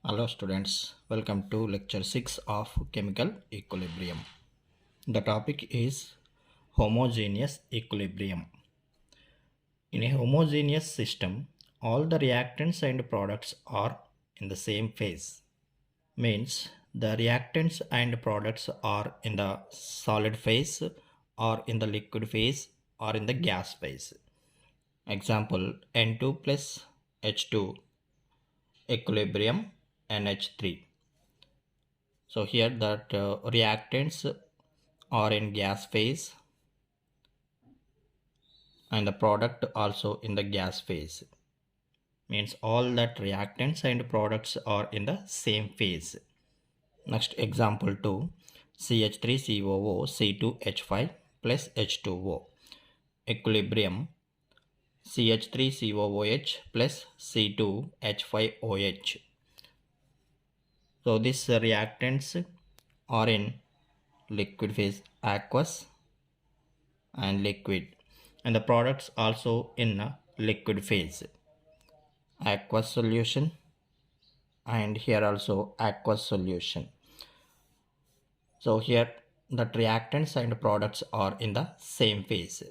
Hello students, welcome to lecture 6 of chemical equilibrium. The topic is homogeneous equilibrium. In a homogeneous system, all the reactants and products are in the same phase. Means the reactants and products are in the solid phase or in the liquid phase or in the gas phase. Example N2 plus H2 equilibrium NH3. So here that reactants are in gas phase and the product also in the gas phase. Means all that reactants and products are in the same phase. Next example 2, CH3COO C2H5 plus H2O equilibrium CH3COOH plus C2H5OH. So these reactants are in liquid phase, aqueous and liquid, and the products also in a liquid phase, aqueous solution, and here also aqueous solution. So here the reactants and products are in the same phase.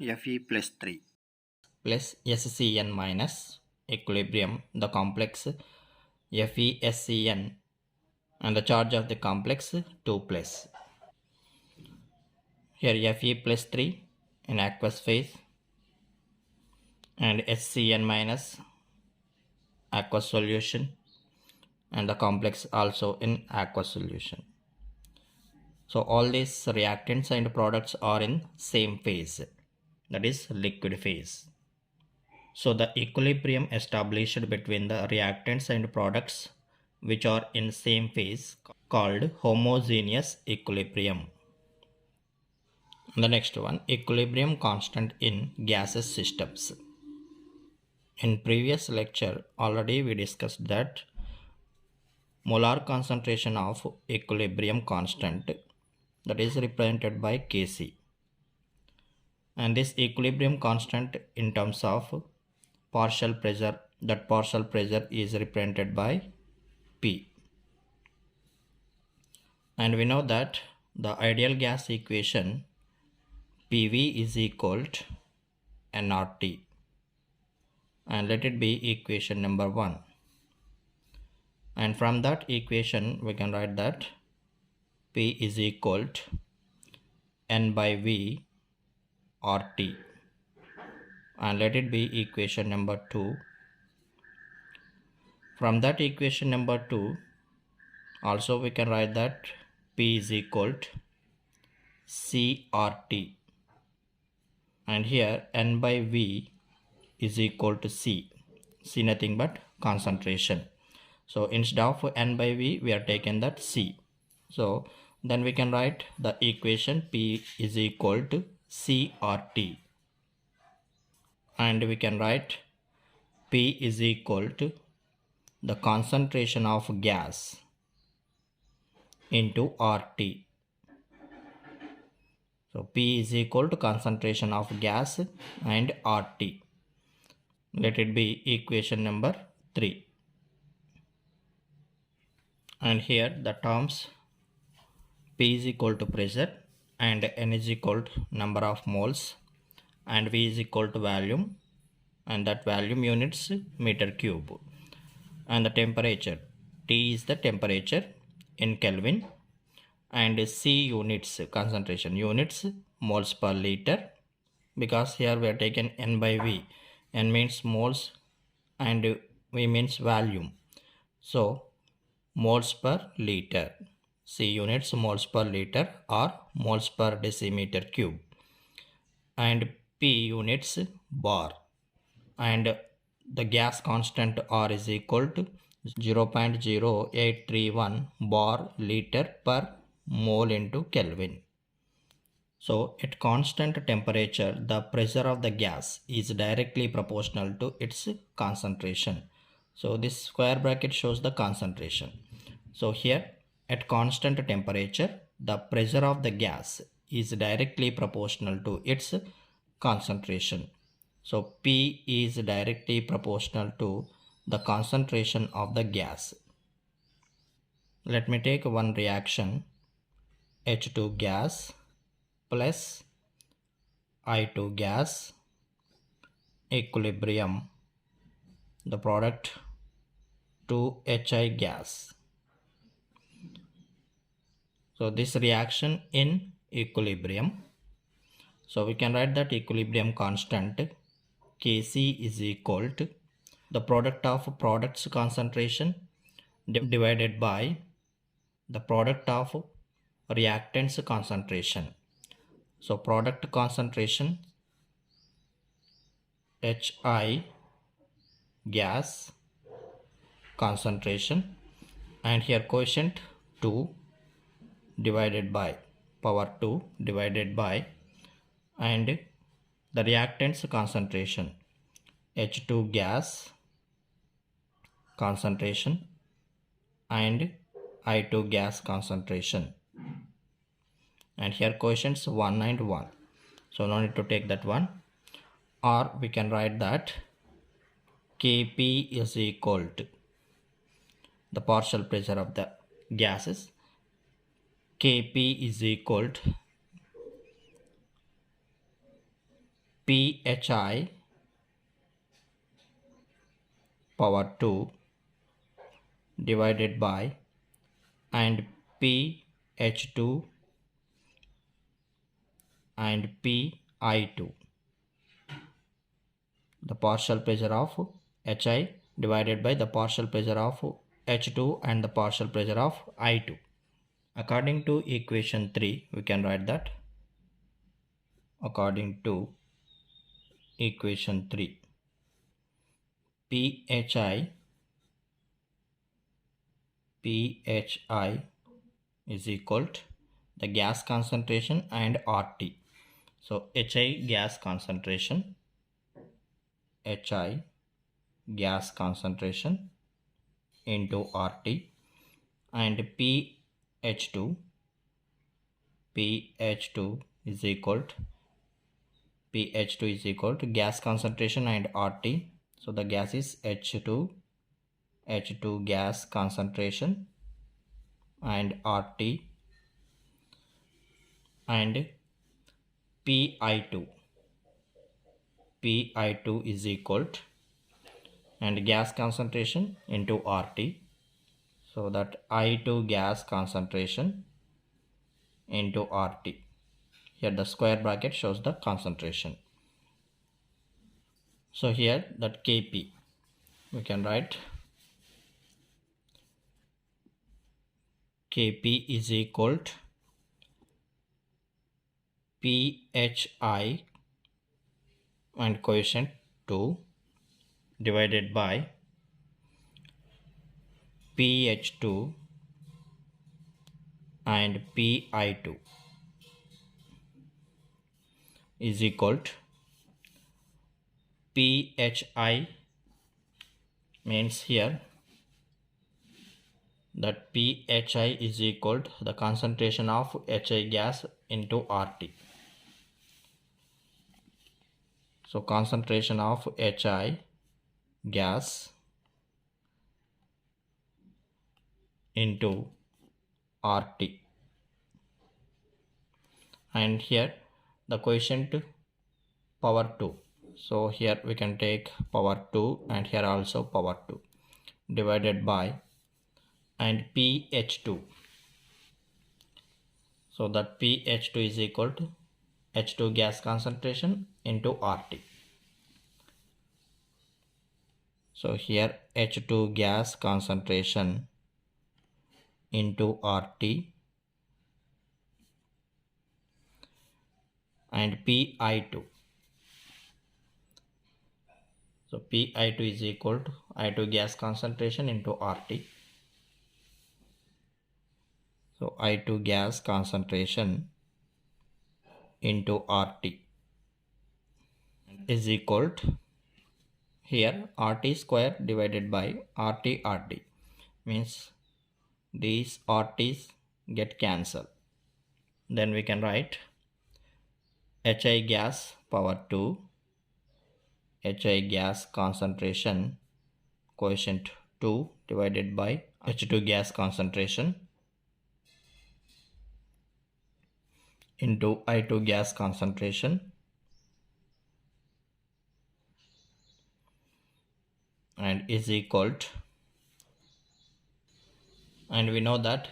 Fe plus 3 plus SCN minus equilibrium, the complex FeSCN, and the charge of the complex 2 plus. Here Fe plus 3 in aqueous phase and SCN minus aqueous solution, and the complex also in aqueous solution. So all these reactants and products are in same phase, that is liquid phase. So the equilibrium established between the reactants and products which are in same phase called homogeneous equilibrium. The next one, equilibrium constant in gaseous systems. In previous lecture already we discussed that molar concentration of equilibrium constant, that is represented by Kc, and this equilibrium constant in terms of partial pressure, that partial pressure is represented by P. And we know that the ideal gas equation PV is equal to nRT, and let it be equation number 1. And from that equation we can write that P is equal to N by V RT, and let it be equation number 2. From that equation number 2 also we can write that P is equal to CRT, and here N by V is equal to C nothing but concentration. So instead of N by V we are taken that C. So then we can write the equation P is equal to CRT, and we can write P is equal to the concentration of gas into RT. So P is equal to concentration of gas and RT. Let it be equation number 3. And here the terms P is equal to pressure and N is equal to number of moles and V is equal to volume, and that volume units meter cube, and the temperature T is the temperature in Kelvin, and C units concentration units moles per liter, because here we are taken N by V. N means moles and V means volume, so moles per liter. C units moles per liter or moles per decimeter cube, and P units bar, and the gas constant R is equal to 0.0831 bar liter per mole into Kelvin. So at constant temperature the pressure of the gas is directly proportional to its concentration. So this square bracket shows the concentration. So here at constant temperature the pressure of the gas is directly proportional to its concentration. So P is directly proportional to the concentration of the gas. Let me take one reaction, H2 gas plus I2 gas, equilibrium, the product 2HI gas. So this reaction in equilibrium. So we can write that equilibrium constant Kc is equal to the product of products concentration divided by the product of reactants concentration. So product concentration HI gas concentration, and here quotient 2 divided by power 2 divided by, and the reactants concentration H2 gas concentration and I2 gas concentration, and here quotients 1 and 1, so no need to take that one. Or we can write that Kp is equal to the partial pressure of the gases. Kp is equal to Phi power 2 divided by and Ph2 and Pi2, the partial pressure of Hi divided by the partial pressure of H2 and the partial pressure of I2. According to equation 3, we can write that according to equation 3, Phi is equal to the gas concentration and RT. So HI gas concentration into RT, and Ph2 is equal to gas concentration and RT. So the gas is H2 gas concentration and RT, and Pi2 is equal to and gas concentration into RT, so that I2 gas concentration into RT. Here the square bracket shows the concentration. So here that Kp, we can write Kp is equal to Phi and quotient 2 divided by Ph2 and Pi2 is equal to Phi means here that Phi is equal to the concentration of HI gas into RT. So concentration of HI gas into RT, and here the quotient power 2. So here we can take power 2 and here also power 2 divided by and Ph2. So that Ph2 is equal to H2 gas concentration into RT. So here H2 gas concentration into RT and Pi2. So Pi2 is equal to I2 gas concentration into RT. So I2 gas concentration into RT is equal to here RT square divided by RT means these RT's get cancelled. Then we can write HI gas power 2, HI gas concentration quotient 2 divided by H2 gas concentration into I2 gas concentration and is equal to, and we know that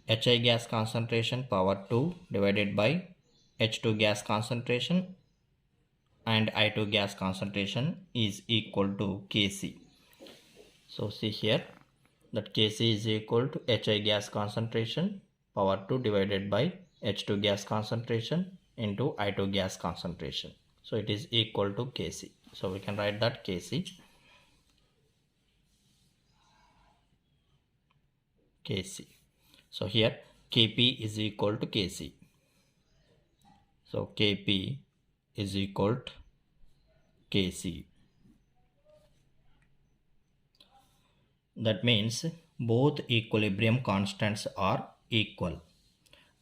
HI gas concentration power 2 divided by H2 gas concentration and I2 gas concentration is equal to Kc. So see here that Kc is equal to HI gas concentration power 2 divided by H2 gas concentration into I2 gas concentration. So it is equal to Kc. So we can write that Kc. So here Kp is equal to Kc. So Kp is equal to Kc. That means both equilibrium constants are equal,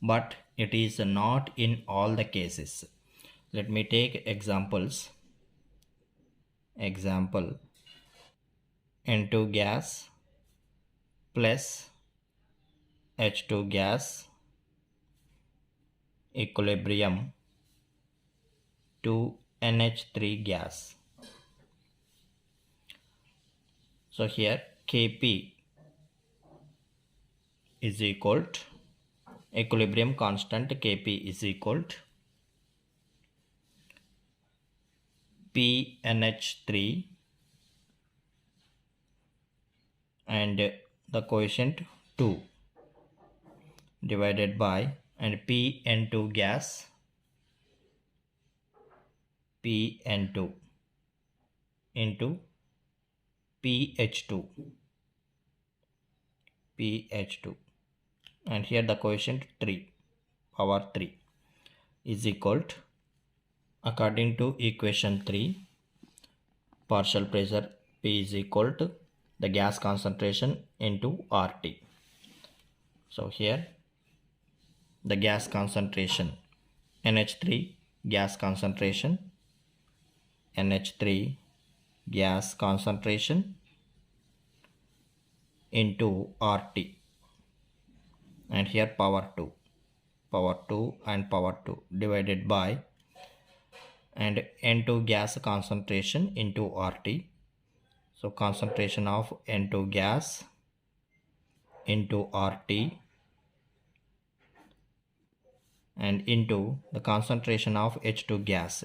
but it is not in all the cases. Let me take examples. Example, N2 gas plus H2 gas equilibrium to NH3 gas. So here Kp is equal to equilibrium constant Kp is equal to PNH3 and the quotient 2 divided by and PN2 gas PN2 into PH2 and here the quotient 3 power 3 is equal to, according to equation 3, partial pressure P is equal to the gas concentration into RT. So here the gas concentration NH3 gas concentration into RT and here power 2 and power 2 divided by and N2 gas concentration into RT. So concentration of N2 gas into RT and into the concentration of H2 gas.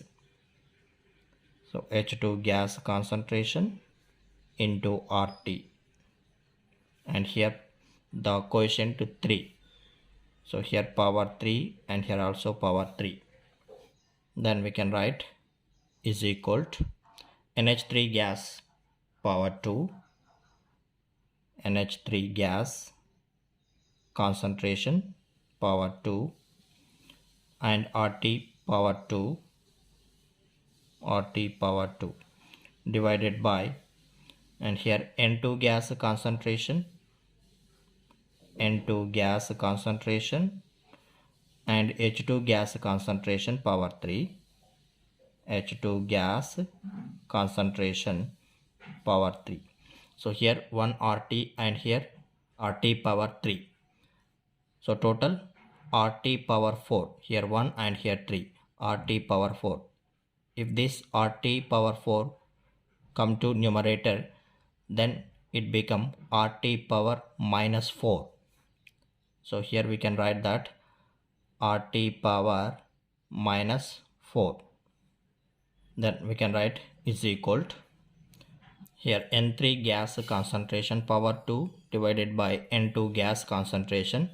So H2 gas concentration into RT and here the quotient 3. So here power 3 and here also power 3. Then we can write is equal to NH3 gas power 2, NH3 gas concentration power 2 and RT power 2 divided by and here N2 gas concentration and H2 gas concentration power 3, H2 gas concentration power 3. So here 1 RT and here RT power 3. So total RT power 4. Here 1 and here 3. RT power 4. If this RT power 4 come to numerator, then it become RT power minus 4. So here we can write that RT power minus 4. Then we can write is equal to here N3 gas concentration power 2 divided by N2 gas concentration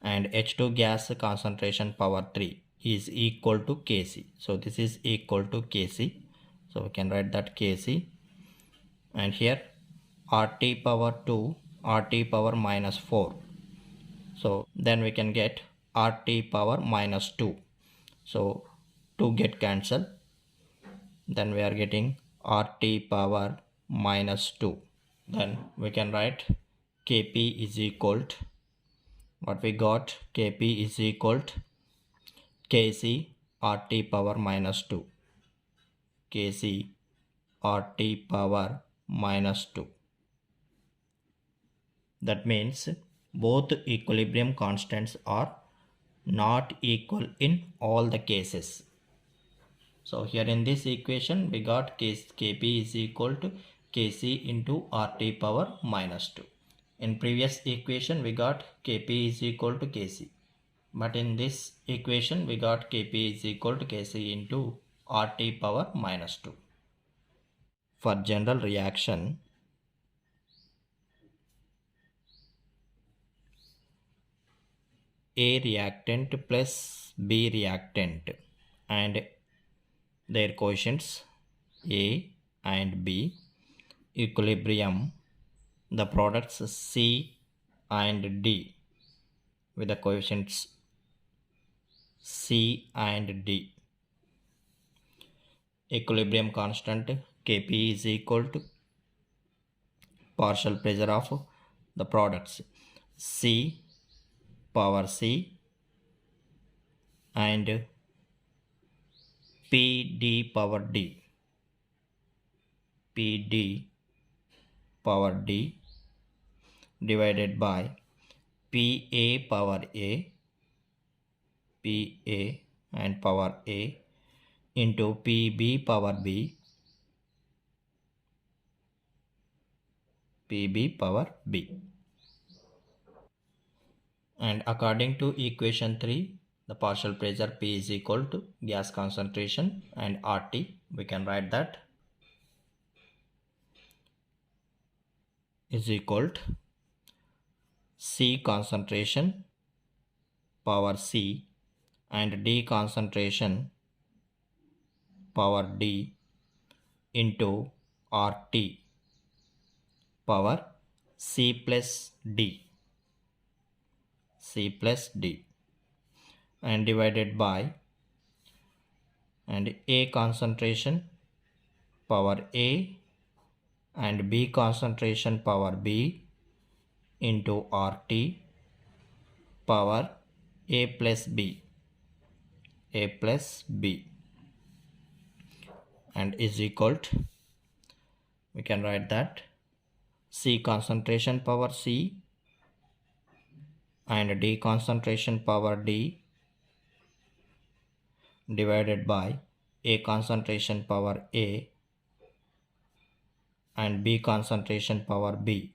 and H2 gas concentration power 3 is equal to Kc. So this is equal to Kc. So we can write that Kc and here RT power 2, RT power minus 4. So then we can get RT power minus 2. So 2 get cancelled. Then we are getting RT power minus 2. Then we can write Kp is equal to what we got. Kp is equal to Kc RT power minus 2. Kc RT power minus 2. That means both equilibrium constants are not equal in all the cases. So here in this equation we got Kp is equal to Kc into Rt power minus 2. In previous equation we got Kp is equal to Kc. But in this equation we got Kp is equal to Kc into Rt power minus 2. For general reaction, A reactant plus B reactant and their coefficients A and B, equilibrium, the products C and D with the coefficients C and D. Equilibrium constant Kp is equal to partial pressure of the products C power C and PD power D. PD power D divided by PA power A, PA and power A into PB power B, PB power B. And according to equation 3, the partial pressure P is equal to gas concentration and RT. We can write that is equal to C concentration power C and D concentration power D into RT power C plus D, C plus D, and divided by and A concentration power A and B concentration power B into RT power A plus B, A plus B, and is equal to, we can write that C concentration power C and D concentration power D divided by A concentration power A and B concentration power B.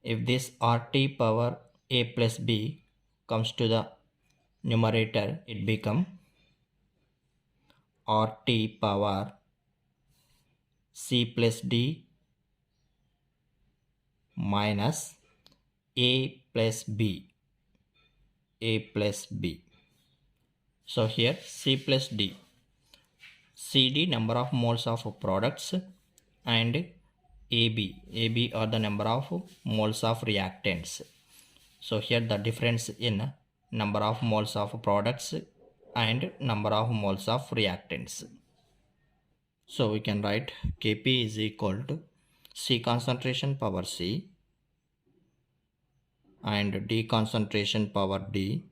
If this RT power A plus B comes to the numerator, it becomes RT power C plus D minus A plus B, A plus B. So here C plus D, CD number of moles of products and AB are the number of moles of reactants. So here the difference in number of moles of products and number of moles of reactants. So we can write Kp is equal to C concentration power C and D concentration power D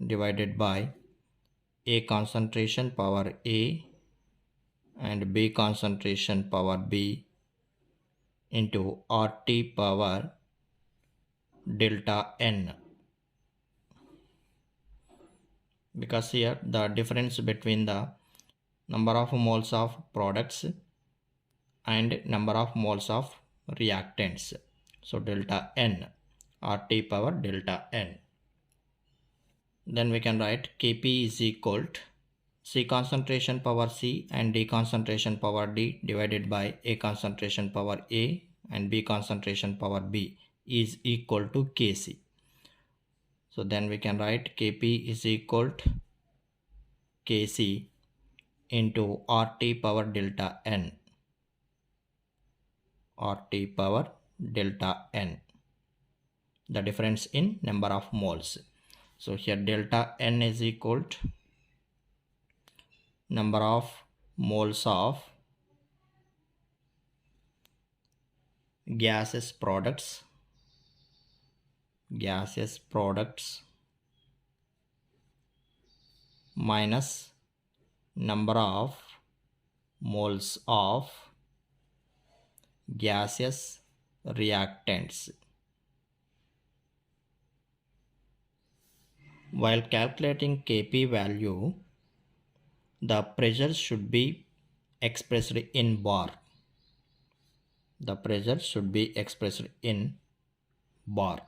divided by A concentration power A and B concentration power B into RT power delta N, because here the difference between the number of moles of products and number of moles of reactants. So delta N, RT power delta N. Then we can write Kp is equal to C concentration power C and D concentration power D divided by A concentration power A and B concentration power B is equal to Kc. So then we can write Kp is equal to Kc into RT power delta N, RT power delta N, the difference in number of moles. So here delta N is equal to number of moles of gaseous products minus number of moles of gaseous reactants. While calculating Kp value, the pressure should be expressed in bar. The pressure should be expressed in bar.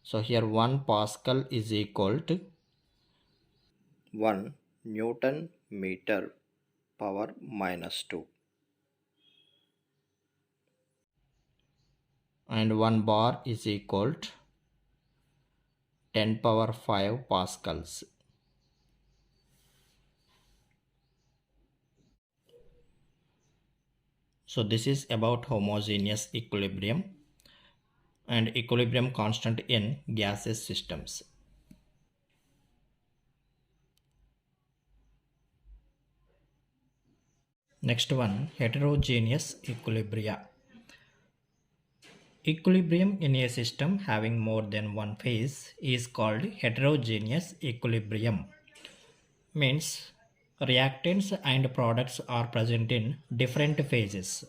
So here 1 Pascal is equal to 1 Newton meter power minus 2. And 1 bar is equal to 10 power 5 pascals. So this is about homogeneous equilibrium and equilibrium constant in gaseous systems. Next one, heterogeneous equilibria. Equilibrium in a system having more than one phase is called heterogeneous equilibrium. Means reactants and products are present in different phases.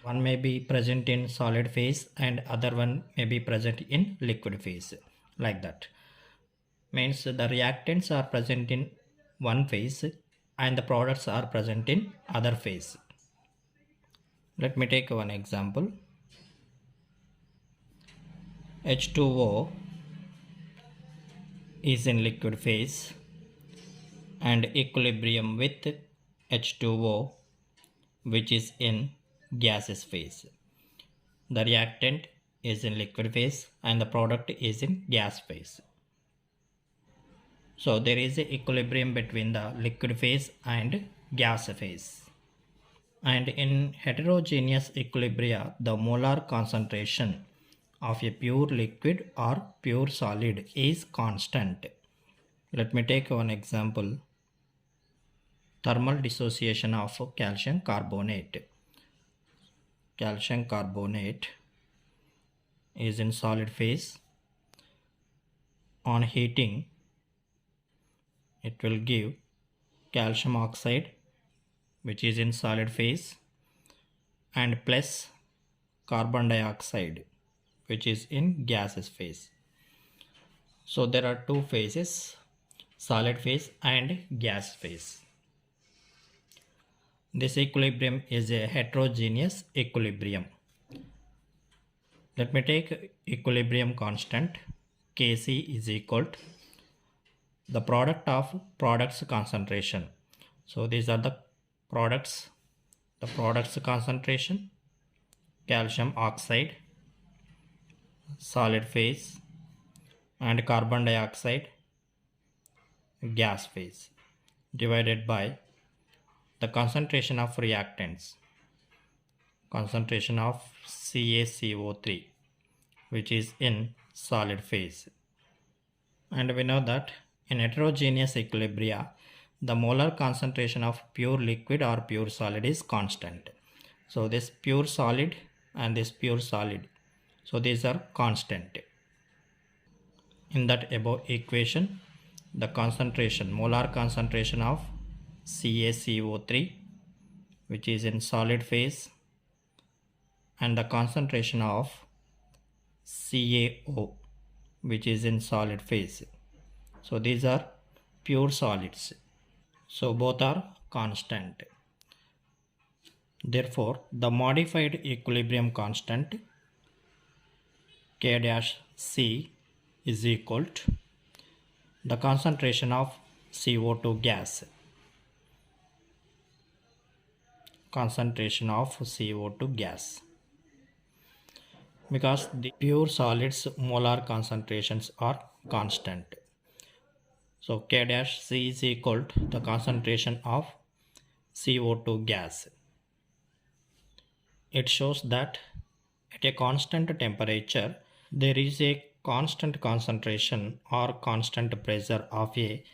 One may be present in solid phase and other one may be present in liquid phase, like that. Means the reactants are present in one phase and the products are present in other phase. Let me take one example. H2O is in liquid phase and equilibrium with H2O, which is in gaseous phase. The reactant is in liquid phase and the product is in gas phase. So there is an equilibrium between the liquid phase and gas phase. And in heterogeneous equilibria, the molar concentration of a pure liquid or pure solid is constant. Let me take one example. Thermal dissociation of calcium carbonate. Calcium carbonate is in solid phase. On heating, it will give calcium oxide, which is in solid phase, and plus carbon dioxide, which is in gaseous phase. So there are two phases, solid phase and gas phase. This equilibrium is a heterogeneous equilibrium. Let me take equilibrium constant. Kc is equal to the product of products concentration. So these are the products concentration: calcium oxide, solid phase, and carbon dioxide, gas phase, divided by the concentration of reactants, concentration of CaCO3, which is in solid phase. And we know that in heterogeneous equilibria, the molar concentration of pure liquid or pure solid is constant. So this pure solid and this pure solid, so these are constant. In that above equation, the concentration, molar concentration of CaCO3, which is in solid phase, and the concentration of CaO, which is in solid phase. So these are pure solids. So both are constant. Therefore, the modified equilibrium constant K dash C is equal to the concentration of CO2 gas. Concentration of CO2 gas. Because the pure solids molar concentrations are constant. So K dash C is equal to the concentration of CO2 gas. It shows that at a constant temperature, there is a constant concentration or constant pressure of a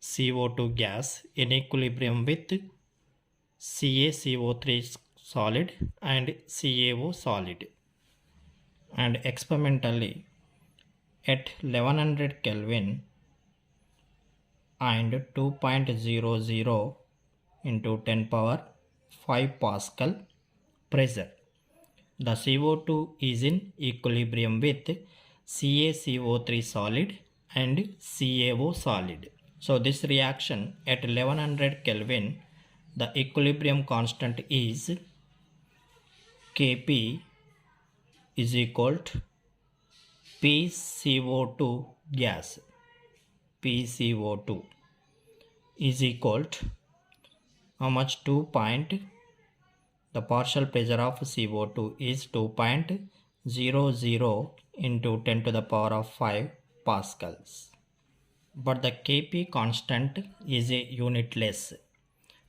CO2 gas in equilibrium with CaCO3 solid and CaO solid. And experimentally, at 1100 Kelvin and 2.00 into 10 power 5 Pascal pressure. The CO2 is in equilibrium with CaCO3 solid and CaO solid. So this reaction at 1100 Kelvin, the equilibrium constant is Kp is equal to PCO2 gas. PCO2 is equal to how much? 2. The partial pressure of CO2 is 2.00 into 10 to the power of 5 pascals. But the Kp constant is a unitless.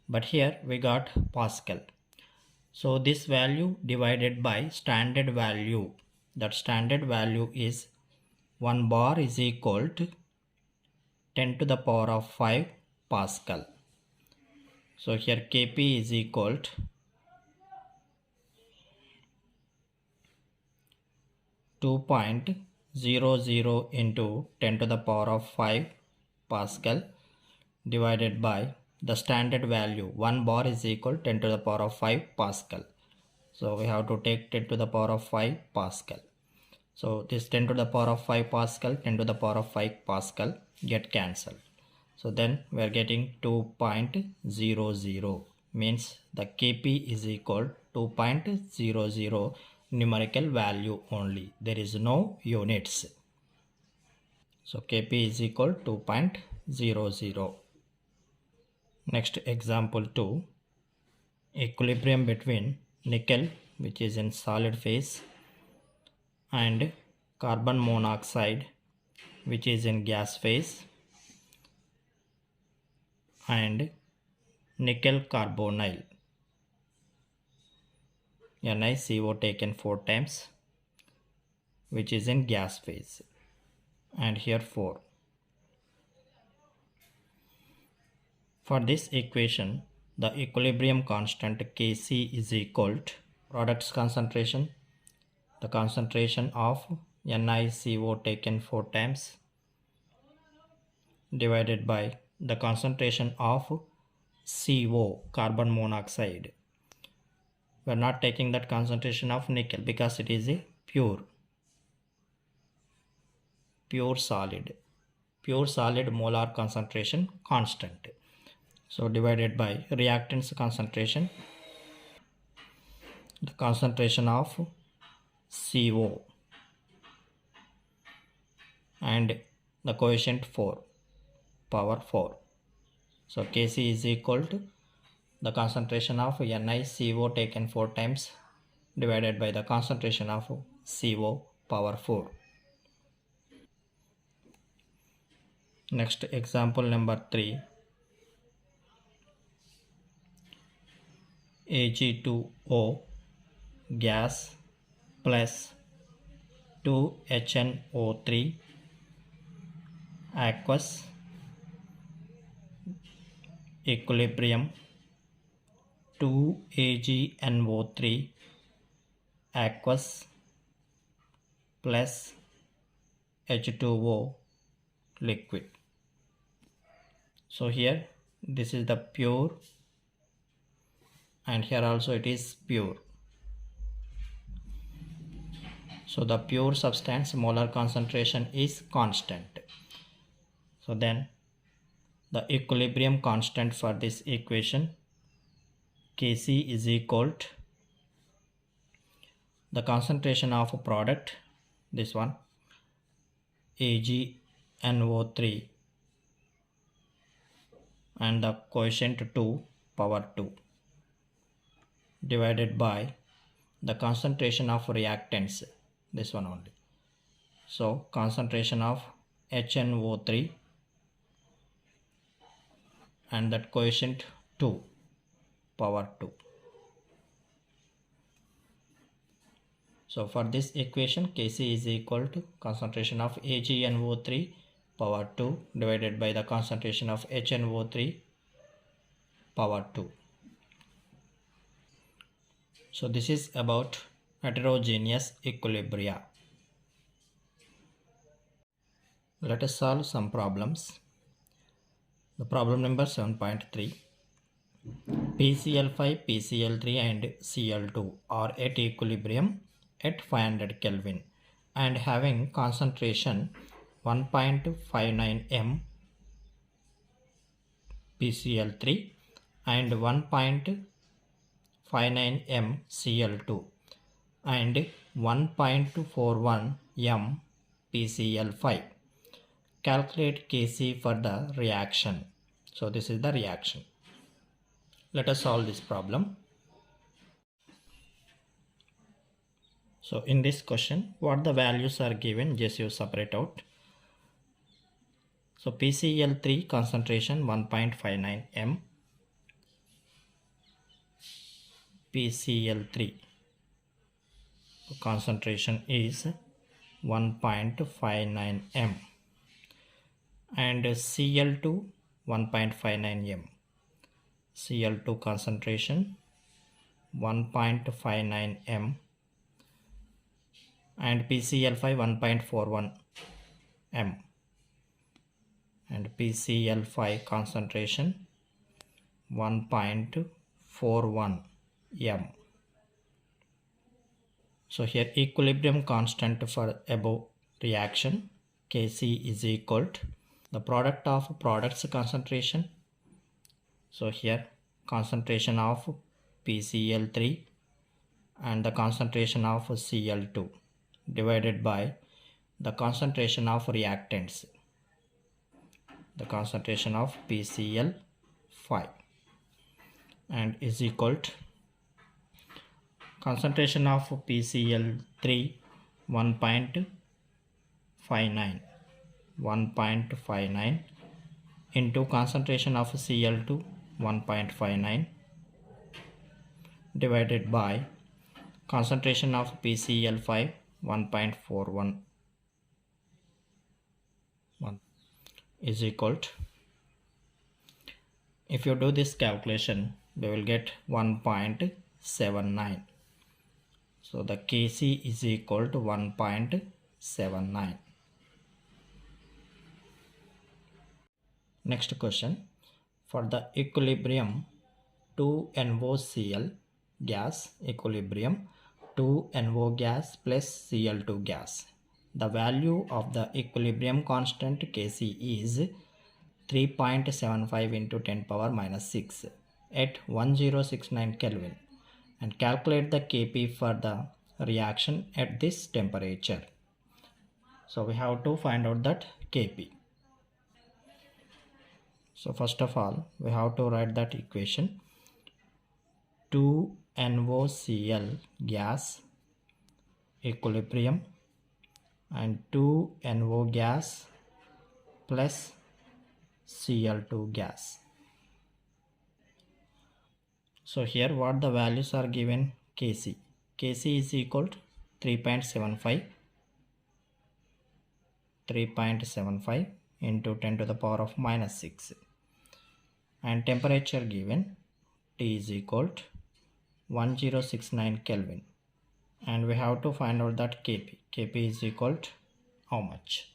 But here we got Pascal. So this value divided by standard value. That standard value is 1 bar is equal to 10 to the power of 5 Pascal. So here Kp is equal to 2.00 into 10 to the power of 5 Pascal divided by the standard value. 1 bar is equal to 10 to the power of 5 Pascal. So we have to take 10 to the power of 5 Pascal. So this 10 to the power of 5 Pascal, 10 to the power of 5 Pascal get cancelled. So then we are getting 2.00, means the Kp is equal to 2.00 numerical value only. There is no units. So Kp is equal to 2.00. Next example 2. Equilibrium between nickel, which is in solid phase, and carbon monoxide, which is in gas phase, and nickel carbonyl, NiCO taken 4 times, which is in gas phase, and here 4. For this equation, the equilibrium constant Kc is equal to product's concentration, the concentration of NiCO taken 4 times, divided by the concentration of CO, carbon monoxide. We are not taking that concentration of nickel because it is a pure solid molar concentration constant. So divided by reactants concentration, the concentration of CO, and the coefficient 4, power 4. So Kc is equal to the concentration of NiCO taken 4 times divided by the concentration of CO power 4. Next example number 3. Ag2O gas plus 2HNO3 aqueous, equilibrium 2AgNO3 aqueous plus H2O liquid. So here this is the pure, and here also it is pure. So the pure substance molar concentration is constant. So then the equilibrium constant for this equation Kc is equal to the concentration of a product, this one AgNO3, and the coefficient 2 power 2 divided by the concentration of reactants, this one only. So concentration of HNO3 and that coefficient 2 power 2. So for this equation Kc is equal to concentration of AgNO3 power 2 divided by the concentration of HNO3 power 2. So this is about heterogeneous equilibria. Let us solve some problems. The problem number 7.3. P PCl5, PCl3 and Cl2 are at equilibrium at 500 Kelvin and having concentration 1.59 m PCl3 and 1.59 m Cl2 and 1.41 m PCl5. Calculate Kc for the reaction. So this is the reaction. Let us solve this problem. So in this question, what the values are given, just you separate out. So PCl3 concentration 1.59 m, PCl3 concentration is 1.59 m and Cl2 1.59 m. Cl2 concentration 1.59 m and PCl5 1.41 m and PCl5 concentration 1.41 m. So here equilibrium constant for above reaction Kc is equal to the product of products concentration. So here concentration of PCl3 and the concentration of Cl2 divided by the concentration of reactants, the concentration of PCl5, and is equal to concentration of PCl3 1.59 into concentration of Cl2 1.59 divided by concentration of PCl5 1.41 is equal to, if you do this calculation, we will get 1.79. So the Kc is equal to 1.79. Next question, for the equilibrium 2NOCl gas, equilibrium 2NO gas plus Cl2 gas, the value of the equilibrium constant Kc is 3.75 into 10 power minus 6 at 1069 Kelvin, and calculate the Kp for the reaction at this temperature. So we have to find out that Kp. So first of all, we have to write that equation 2NOCl gas equilibrium and 2NO gas plus Cl2 gas. So here what the values are given, Kc. Kc is equal to 3.75 into 10 to the power of minus 6, and temperature given T is equal to 1069 Kelvin, and we have to find out that Kp. Kp is equal to how much?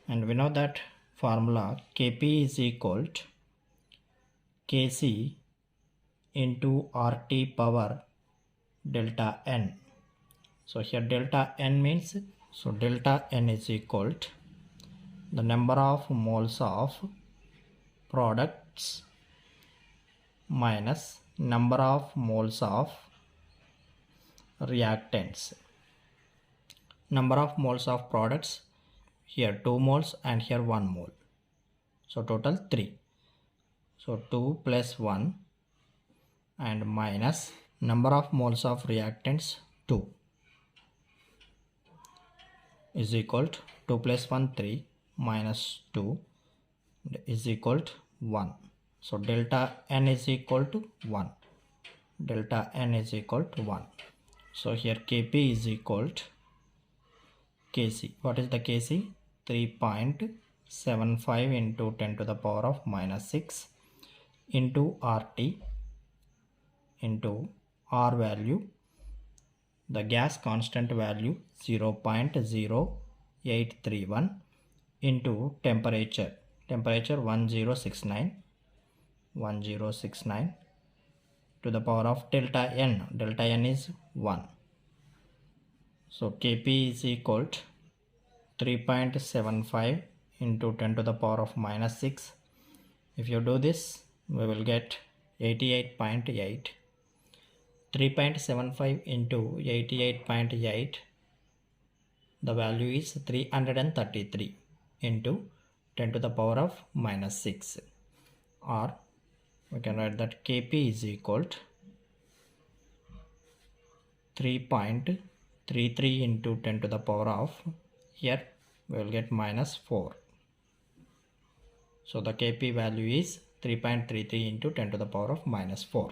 And we know that formula Kp is equal to Kc into RT power delta N. So here delta N means, so delta N is equal to the number of moles of products minus number of moles of reactants. Number of moles of products, here 2 moles and here 1 mole, so total 3. So 2 plus 1 and minus number of moles of reactants 2 is equal to 2 plus 1 3 minus 2 is equal to 1. So delta N is equal to 1. Delta N is equal to 1. So here Kp is equal to Kc. What is the Kc? 3.75 into 10 to the power of minus 6 into RT into R value, the gas constant value 0.0831 into temperature 1069 to the power of delta n. Delta n is 1. So Kp is equal to 3.75 into 10 to the power of minus 6. If you do this, we will get 88.8. 3.75 into 88.8, the value is 333 into 10 to the power of minus 6, or we can write that Kp is equal to 3.33 into 10 to the power of, here we will get minus 4. So the Kp value is 3.33 into 10 to the power of minus 4.